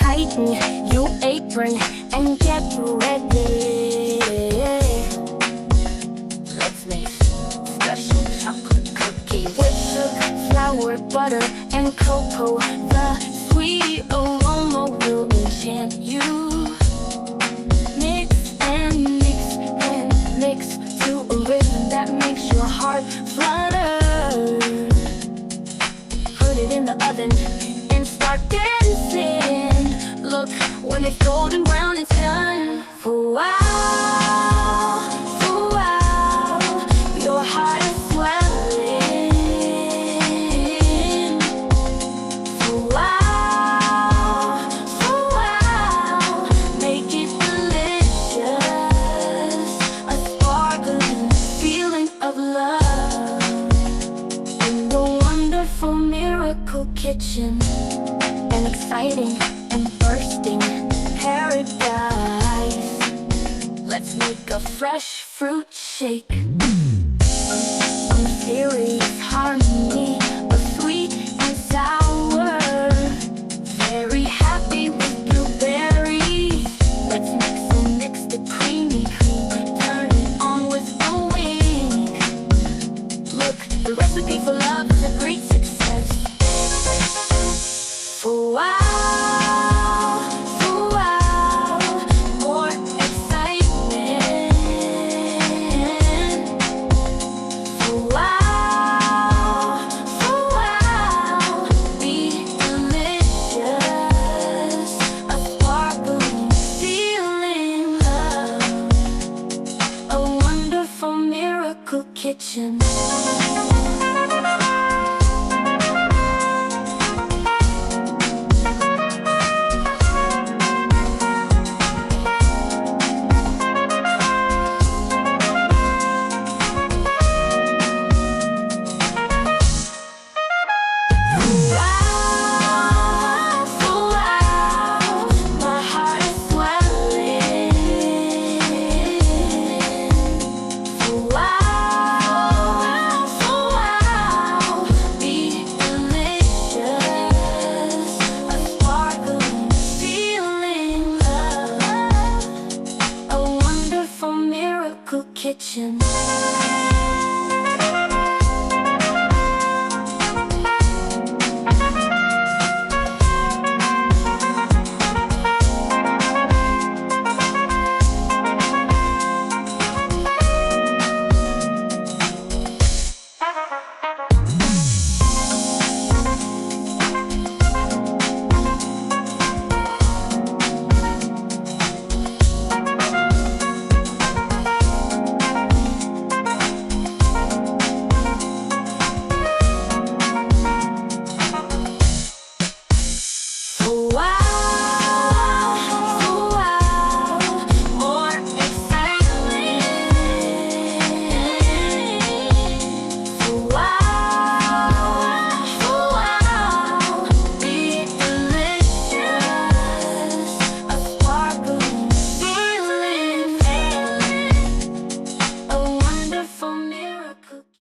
tighten your apron and get ready. Let's make special chocolate cookies with sugar, flour, butter, and cocoa. The sweet aroma will enchant you. Mix and mix and mix to a rhythm that makes your heart flutter. Put it in the oven and start dancing. Look, when it's golden brown, it's time for wow, for wow. Your heart is swelling. For wow, for wow. Make it delicious, a sparkling feeling of love in the wonderful miracle kitchen. An exciting and bursting paradise. Let's make a fresh fruit shake. A mysterious harmony of sweet and sour. Very happy